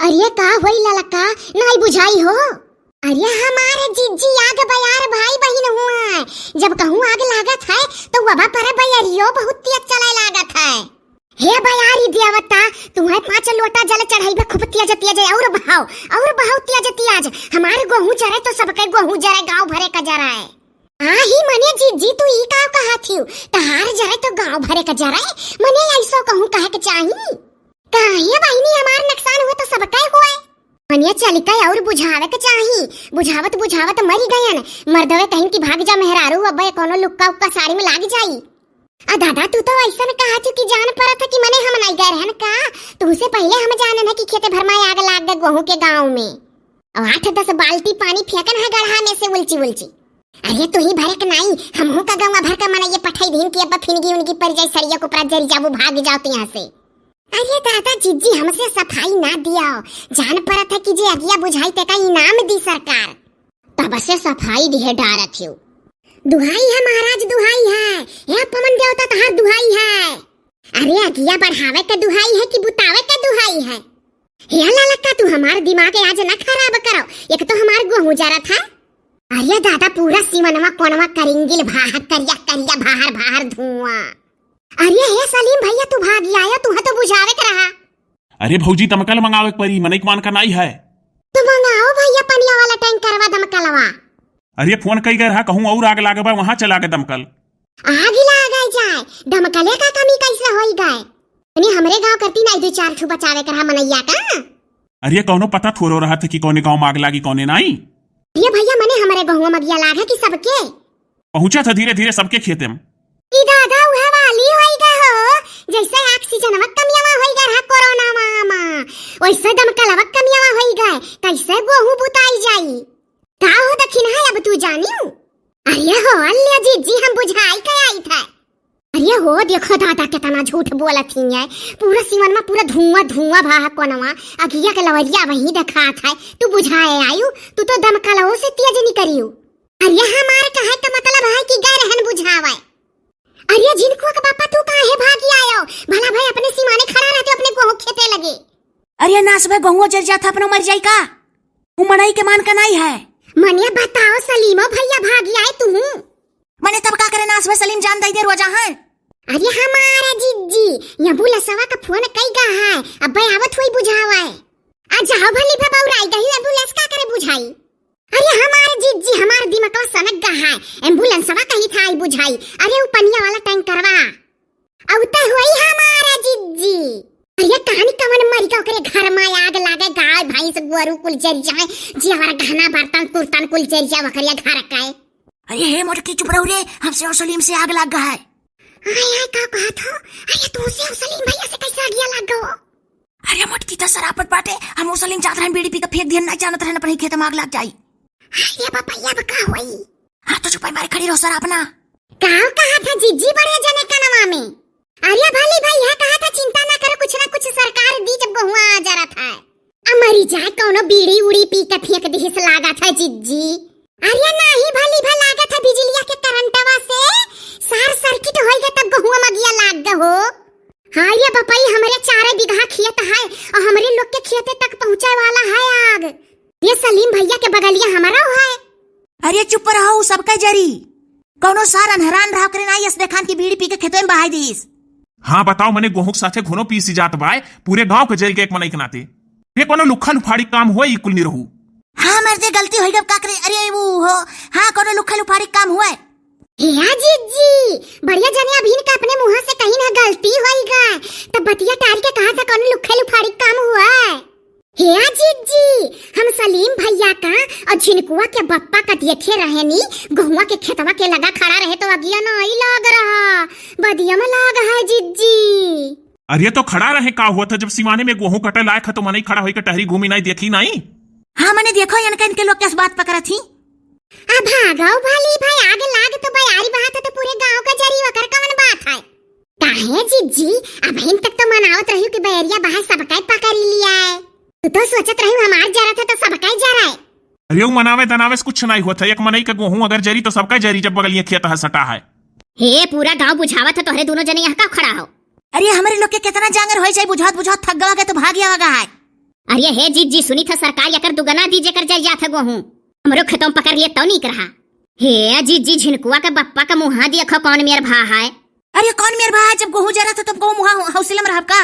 अरे का होई ललका नहीं बुझाई हो। अरे हमारे जिज्जी आग बयार भाई बहन हुआ, जब कहूँ आग लागत है तो वबा पर बयरियो बहुत तेज चले लागत है। हे बयारी देवता, तुम्हें 5 लोटा जल चढ़ाई खूब तेज तेज और बहाव तेज तेज। हमारे गेहूं जरे तो सबके गेहूं जरे, गांव भरे का जरा है। ही मने जिज्जी तू ई का कहा थी, तहार जरे तो गांव भरे का जरा मने ऐसो कहूँ कहे के चाहिए। काहे बहनी हमार नुकसान हुए तो सबके हुए, मनिया चलिका और बुझावे के चाहिए। बुझावत बुझावत मरी गयन, मर्दवे कहीं की भाग जा मेहरारू अब्बे कोनो लुक्का उक्का साड़ी में लाग जाई। दादा तू तो ऐसा न कहा कि जान पड़ा था कि मने हम नहीं गए रहन का, तुझसे पहले हम जाने न कि खेते भर में आग लाग गए गेहूं के गांव में, और 8-10 बाल्टी पानी फेंकन है गढ़ा में से उलची उलची। अरे तू ही भरे के नहीं, हम हो का गांव भर का मने ये पठाई दिन की अब फिनगी उनकी पर जाई सरिया को पर जरी जाबू भाग जाओ यहाँ से। अरे दादा जिज्जी हमसे सफाई ना दिया, जान पड़ा था कि जे अगिया बुझाई ते का इनाम दी सरकार, तब से सफाई दिए डारत हो। दुहाई है महाराज, दुहाई है, हे पवन देवता तहार दुहाई है। अरे अगिया बढ़ावे के दुहाई है कि बुतावे के दुहाई है। हे ललका तू हमार दिमाग आज न खराब करो, एक तो हमार गेहूं जरा था। अरे दादा पूरा सिमनवा कोनवा करिंगिल भाह करिया करिया बाहर बाहर धुआं। अरे हे सलीम भैया तू भाग आया, तू तो बुझावे के रहा। अरे भौजी दमकल मंगावे परी, मनई मान का नहीं है तो मंगाओ भैया पनिया वाला टैंक करवा दमकलवा। अरे फोन कई गए रहा, कहूँ और आग लागे बा वहाँ चला के दमकल आग लागे जाए, दमकले का कमी कैसे होई गए। यानी हमरे गांव करती नहीं 2-4 ठू बचावे कर मनैया का। अरे कौनो पता थोड़ो रहा था कि कौने गांव में आग लागी कौने नहीं। ये भैया मने हमारे गांव में आग लागे कि सबके पहुंचा था धीरे धीरे सबके खेते में। ई दादा उहे वाली होइगा हो, जैसे ऑक्सीजन व कमियावा होइगा रहा कोरोना में, वैसे दमकल व कमियावा होइगा, कैसे गेहूं बुताई जाई। का हो दखिन है अब तू जानियो। अरे हो अल्ले जीजी हम बुझाई के आई था। अरे हो देखो दादा कितना झूठ बोलत ही है, पूरा सीवन में पूरा धुआं धुआं भाह कोनवा, अगिया के लवरिया वही दिखात है। तू बुझाए आयु, तू तो दमकलओ से तेज नहीं करियो। अरे हमारे कहे का मतलब है कि गए रहन बुझावे। अरे जिनको का पापा तू काहे भागी आयो, भला भाई अपने सीमाने खड़ा रहते अपने गेहूं खेते लगे। अरे नास भाई गेहूं जर जाता अपनो मर जाई का, उ मनाई के मान का नहीं है। मने बताओ सलीमो भैया भागी आए तू, मने तब का करे नास भाई सलीम जान दई दे रोजा है। अरे हमारा जिज्जी ये बुलसवा का फोन कई गा है, अब आवत हुई बुझावा है। आ जाओ भली भबाउराई गई एम्बुलेंस का करे बुझाई। अरे हमारे जिज्जी हमार दिमाग सनक गा है, एम्बुलेंस सवा कहीं था आई बुझाई। अरे वो पनिया वाला टैंक करवा औता हुई हमारा जिज्जी। अरे कहानी कवन मरी का ओकरे घर में आग लागे, गाय भैंस गोरू कुल जर जाए, जी हमारा गहना बर्तन कुर्तन कुल जर जाए वकरिया घर का है। अरे हे मोटकी चुप रहो रे, हमसे और सलीम से आग लग गया है। आय का कहा था, अरे तू से सलीम भैया से कैसे आग लग गयो। अरे मोटकी तो सरापत बाटे, हम और सलीम जात रहन बीड़ी पी के फेंक दियन, नहीं जानत रहन अपने खेत में आग लग जाई। ये पापा ये बका हुई। हाँ तो चुपाई मारे खड़ी रहो सर अपना। काव कहा था जिज्जी बड़े जने का नवा में। अरे भली भाई है कहा था चिंता ना करो, कुछ ना कुछ सरकार दी जब गहुआ आ जा रहा था। अमरी जाए कोनो बीड़ी उड़ी पी के फेंक दिस लागा था जिज्जी। अरे नहीं भली भला लागा था बिजलिया के करंटवा से सार सर्किट होई गया तब गहुआ में गिया लाग गए हो। हाँ ये बपाई हमारे 4 बीघा खेत है और हमारे लोग के खेते तक पहुँचाए वाला है आग। ये सलीम भैया के बगलिया हमारा है। अरे चुप रहो सबका जरी, कोनो सार अनहरान रहा करे ना यस देखान की बीड़ी पी के खेतों में बहाई दीस। हाँ बताओ मने गेहूं के साथे घुनो पीसी जात बाय, पूरे गांव के जरी के एक मनई के नाते ये कोनो लुखा लुफाड़ी काम हुआ कुल नहीं रहू। हाँ मर्दे गलती होई गब का करे। अरे वो हो हाँ कोनो लुखा लुफाड़ी काम हुआ। या जिज्जी बढ़िया जने अभिन का अपने मुंह से कहीं ना गलती होई गए, तब बतिया टाल के कहा था कोनो लुखा लुफाड़ी काम हुआ है। हे जिज्जी हम सलीम भैया का और झिनकुआ के बप्पा का देखे रहे नी, गहुआ के खेतवा के लगा खड़ा रहे तो अगिया नहीं लग रहा, बदिया में लग है जिज्जी। अरे तो खड़ा रहे का हुआ था जब सिवाने में गेहूं कटे लायक है तो मनई खड़ा होई के टहरी घूमी नहीं देखी नहीं। हाँ मैंने देखो इनके लोग किस बात पकड़ा थी। अब भागाओ भाली भाई आग लाग तो बयारी बहाता तो पूरे गांव का जरी वकर कवन बात है। काहे जिज्जी अब इन तक तो मनावत रही कि बयरिया बाहर सबका पकड़ लिया है, तू तो सोचत रही हमार जरा था तो सबका जा रहा है। अरे वो मनावे तनावे कुछ नहीं हुआ था, एक मनई का गेहूं अगर जरी तो सबका जरी जब बगल ये खेत है सटा है। हे पूरा गांव बुझावा था तोहरे दोनों जने यहाँ का खड़ा हो। अरे हमारे लोग के कितना जांगर होई जाए बुझात बुझात थक गवा के तो भाग गया है। अरे हे जीजी सुनी था सरकार यकर दुगना दीजे कर जरिया था गेहूं हमरो खेतों पकड़ लिए तो नहीं रहा। हे जीजी झिनकुआ का बप्पा का मुहा देखो कौन मेर भा है। अरे कौन मेरे भाई जब गेहूं जरा था तुम गेहूं मुहा हौसले में रहब का।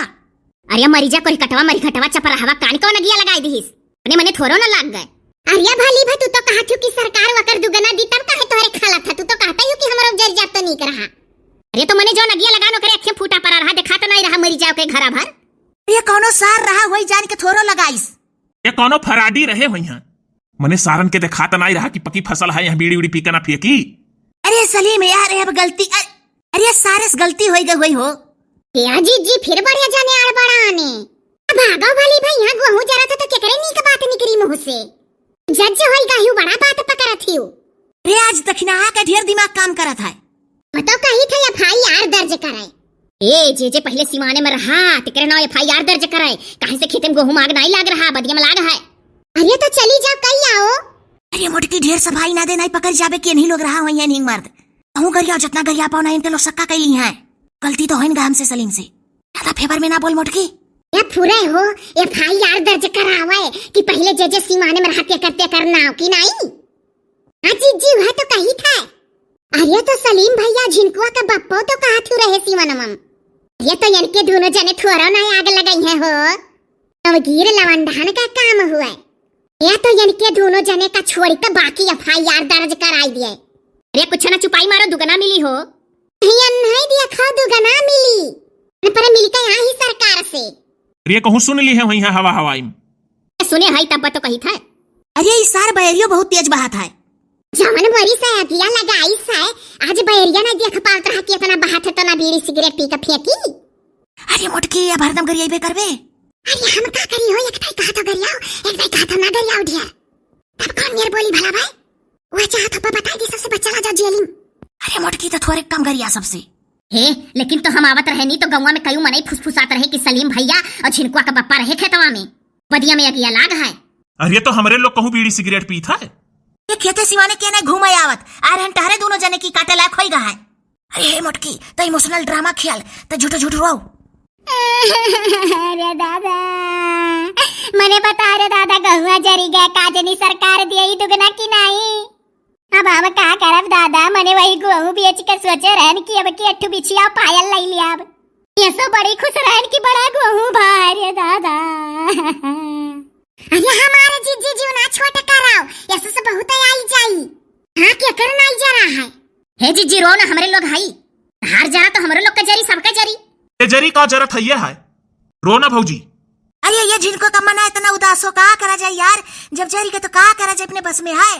अरे मरी जा कोई कटवा मरी खटवा चपरा हवा कान को नगिया लगाई दीस अपने मने थोरो न लाग गए। अरे भली भा तू तो कहा थी कि सरकार वकर दुगना दी तब काहे तोहरे खाला था। तू तो कहता ही कि हमरो जर जात तो नहीं रहा। अरे तो मने जो नगिया लगानो करे अखे फूटा पड़ा रहा देखा तो नहीं रहा मरी जाओ के घरा भर। ये कौनो सार रहा वही जान के थोरो लगाइस। ये कौनो फराडी रहे हुई हैं मने सारन के देखा तो नहीं रहा कि पकी फसल है यहाँ बीड़ी उड़ी पी के ना फेंकी। अरे सलीम यार अब गलती अरे सारे से गलती हो गई हो। या जीजी फिर बढ़िया जाने आड़ बड़ा आने भागो भली भाई यहाँ गेहूं जरा था तो केकरे नी का बात निकली मुंह से जज होई गायु बड़ा बात पकड़ा थी। रे आज दक्षिणा का ढेर दिमाग काम करत है। बताओ कही था एफआईआर दर्ज कराए। ए जे पहले सिवाने में रहा तिकरे ना एफआईआर दर्ज कराए काहे से खेते में गेहूं माग नहीं लाग रहा बदिया में लाग है। अरे तो चली जाओ कई आओ। अरे मोटकी ढेर सफाई ना दे नहीं पकड़ जाबे के नहीं लोग रहा हो नहीं मर्द कहूं गरिया जितना गरिया पाओ ना इनके लोग सक्का कैली है गलती तो होइन गाम से सलीम से ज्यादा फेवर में ना बोल मोटकी। ये फुरे हो एफआईआर दर्ज करावे कि पहले जे सिवाने में रहते करते करना कि नहीं। हां जी वह तो कही था। अरे तो सलीम भैया झिनकुआ का बप्पो तो कहा थू रहे सिवनमम। ये तो इनके दोनों जने थोड़ा ना आग लगाई है हो अब गिर लवंडहन का काम हुआ। ये तो इनके दोनों जने का छोड़ी तो बाकी एफआईआर दर्ज कराई दिए। अरे कुछ ना चुपाई मारो दुगना मिली हो नहीं दिया खा दुगना मिली पर मिली का यहाँ ही सरकार से। ये कहूँ सुन ली है वही है हवा हवाई में सुने है तब तो कही था। अरे इस सार बैरियो बहुत तेज बहात है जमन बड़ी से अगिया लगाई से आज बैरिया ना देख पात रहा कि इतना बहात है तो ना बीड़ी सिगरेट पी के फेंकी। अरे मोटकी अब हरदम गरिया बे करबे। अरे हम का करी हो एक भाई कहा तो गरियाओ एक भाई कहा तो ना गरियाओ ढेर तब कौन मेरे बोली भला भाई वो चाहत तो बता दी सबसे बच्चा जा जेल में। अरे मोटकी तो थोड़े कम गरिया सबसे हे लेकिन तो हम आवत रहे नहीं तो गौवा में कई मने फुसफुसात रहे कि सलीम भैया और झिनकुआ का बप्पा रहे खेतवा में बदिया में अगिया लाग है। अरे तो हमारे लोग कहूँ बीड़ी सिगरेट पी था ये खेते सिवाने के नहीं घूम आवत आर हम टहरे दोनों जने की काटे लायक होई गा है। अरे हे मोटकी तो इमोशनल ड्रामा खेल तो झूठो झूठ रो। अरे दादा मने बता रे दादा गहुआ जरी गया काजनी सरकार दिए ही दुगना की नहीं। अब हम का करब दादा मने वही गेहूं बेच के सोचे रहन कि अब की अट्ठू बिछिया पायल ले लिया अब ये सो बड़ी खुश रहन कि बड़ा गेहूं भारे दादा। अरे हमारे जीजी जीव ना छोटा कराओ ऐसे से बहुत आई जाई। हां क्या करना आई जा रहा है। हे जीजी रो ना हमारे लोग हाई हार जरा तो हमारे लोग का जरी सबका जरी ये जरी का जरूरत है रोना भौजी। अरे ये जिनको का मना इतना उदास हो का करा जाए यार जब जरी के तो का करा जाए अपने बस में है।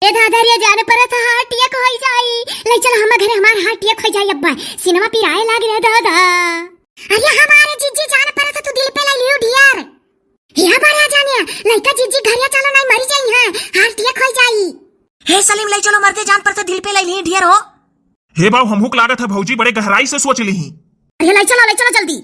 ए दादा रे जाने पर था हार्टिया हो जाई ले चल हम घरे हमार हार्टिया हो जाई अब्बा सिनेमा पिराए लाग रे दादा। अरे हमारे जीजी जाने पर था तू दिल पे ले लियो ढियार हिया बारे जाने लइका जीजी घरे चलो नहीं मरी जाई है हार्टिया हो जाई। हे सलीम ले चलो मरते जान पर तो दिल पे ले ली ढेर हो। हे बाऊ हमहुक लागत है भौजी बड़े गहराई से सोच ली। अरे ले चलो जल्दी